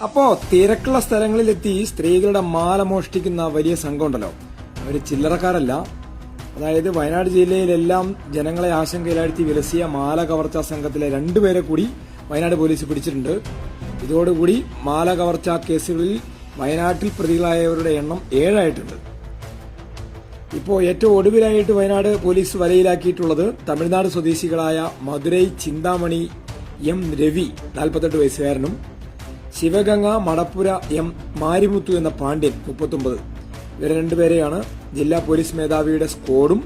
അപ്പോ തിരക്കുള്ള സ്ഥലങ്ങളിലെത്തി സ്ത്രീകളുടെ മാല മോഷ്ടിക്കുന്ന വലിയ സംഘമുണ്ടല്ലോ, അവര് ചില്ലറക്കാരല്ല. അതായത് വയനാട് ജില്ലയിലെല്ലാം ജനങ്ങളെ ആശങ്കയിലാഴ്ത്തി വിലസിയ മാല കവർച്ചാ സംഘത്തിലെ രണ്ടുപേരെ കൂടി വയനാട് പോലീസ് പിടിച്ചിട്ടുണ്ട്. ഇതോടുകൂടി മാല കവർച്ചാ കേസുകളിൽ വയനാട്ടിൽ പ്രതികളായവരുടെ എണ്ണം 7 ആയിട്ടുണ്ട്. ഇപ്പോൾ ഏറ്റവും ഒടുവിലായിട്ട് വയനാട് പോലീസ് വലയിലാക്കിയിട്ടുള്ളത് തമിഴ്നാട് സ്വദേശികളായ മധുരൈ ചിന്താമണി എം രവി 48 വയസ്സുകാരനും ശിവഗംഗ മടപ്പുര എം മാരിമുത്തു എന്ന പാണ്ഡ്യൻ 39. ഇവരെ രണ്ടുപേരെയാണ് ജില്ലാ പോലീസ് മേധാവിയുടെ സ്ക്വാഡും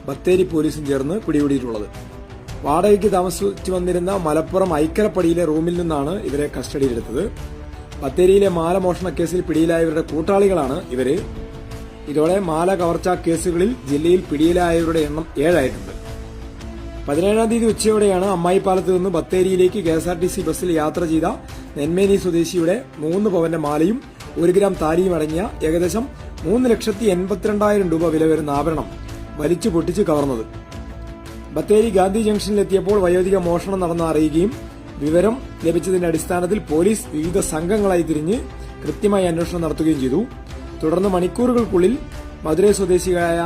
ബത്തേരി പോലീസും ചേർന്ന് പിടികൂടിയിട്ടുള്ളത്. വാടകയ്ക്ക് താമസിച്ചു വന്നിരുന്ന മലപ്പുറം ഐക്കരപ്പടിയിലെ റൂമിൽ നിന്നാണ് ഇവരെ കസ്റ്റഡിയിലെടുത്തത്. ബത്തേരിയിലെ മാല മോഷണ കേസിൽ പിടിയിലായവരുടെ കൂട്ടാളികളാണ് ഇവര്. ഇതോടെ മാല കവർച്ചാ കേസുകളിൽ ജില്ലയിൽ പിടിയിലായവരുടെ എണ്ണം 7 ആയിട്ടുണ്ട്. 17-ാം തീയതി ഉച്ചയോടെയാണ് അമ്മായിപ്പാലത്ത് നിന്ന് ബത്തേരിയിലേക്ക് KSRTC ബസ്സിൽ യാത്ര ചെയ്ത നെന്മേനി സ്വദേശിയുടെ 3 പവന്റെ മാലയും 1 ഗ്രാം താലിയും അടങ്ങിയ ഏകദേശം 3,82,000 രൂപ വില വരുന്ന ആഭരണം വലിച്ചു പൊട്ടിച്ച് കവർന്നത്. ബത്തേരി ഗാന്ധി ജംഗ്ഷനിലെത്തിയപ്പോൾ വയോധിക മോഷണം നടന്ന അറിയുകയും വിവരം ലഭിച്ചതിന്റെ അടിസ്ഥാനത്തിൽ പോലീസ് വിവിധ സംഘങ്ങളായി തിരിഞ്ഞ് കൃത്യമായി അന്വേഷണം നടത്തുകയും ചെയ്തു. തുടർന്ന് മണിക്കൂറുകൾക്കുള്ളിൽ മധുരൈ സ്വദേശികളായ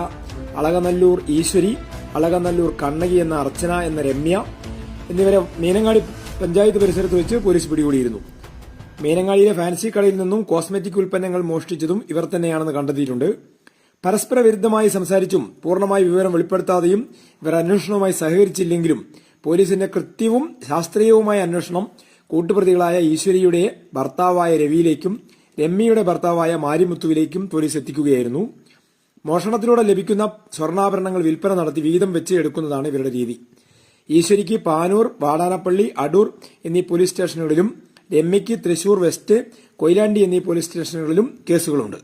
അളകനല്ലൂർ ഈശ്വരി, അളകനല്ലൂർ കണ്ണകി എന്ന അർച്ചന എന്ന രമ്യ എന്നിവരെ മീനങ്ങാടി പഞ്ചായത്ത് പരിസരത്ത് വെച്ച് പോലീസ് പിടികൂടിയിരുന്നു. മീനങ്ങാടിയിലെ ഫാൻസി കടയിൽ നിന്നും കോസ്മെറ്റിക് ഉൽപ്പന്നങ്ങൾ മോഷ്ടിച്ചതും ഇവർ തന്നെയാണെന്ന് കണ്ടെത്തിയിട്ടുണ്ട്. പരസ്പര വിരുദ്ധമായി സംസാരിച്ചും പൂർണ്ണമായി വിവരം വെളിപ്പെടുത്താതെയും ഇവർ അന്വേഷണവുമായി സഹകരിച്ചില്ലെങ്കിലും പോലീസിന്റെ കൃത്യവും ശാസ്ത്രീയവുമായ അന്വേഷണം കൂട്ടുപ്രതികളായ ഈശ്വരിയുടെ ഭർത്താവായ രവിയിലേക്കും രമ്യയുടെ ഭർത്താവായ മാരിമുത്തുവിലേക്കും പോലീസ് എത്തിക്കുകയായിരുന്നു. മോഷണത്തിലൂടെ ലഭിക്കുന്ന സ്വർണ്ണാഭരണങ്ങൾ വിൽപ്പന നടത്തി വീതം വെച്ച് എടുക്കുന്നതാണ് ഇവരുടെ രീതി. ഈശ്വരിക്ക് പാനൂർ, വാടാനപ്പള്ളി, അടൂർ എന്നീ പോലീസ് സ്റ്റേഷനുകളിലും രമ്യയ്ക്ക് തൃശൂർ വെസ്റ്റ്, കൊയിലാണ്ടി എന്നീ പോലീസ് സ്റ്റേഷനുകളിലും കേസുകളുണ്ട്.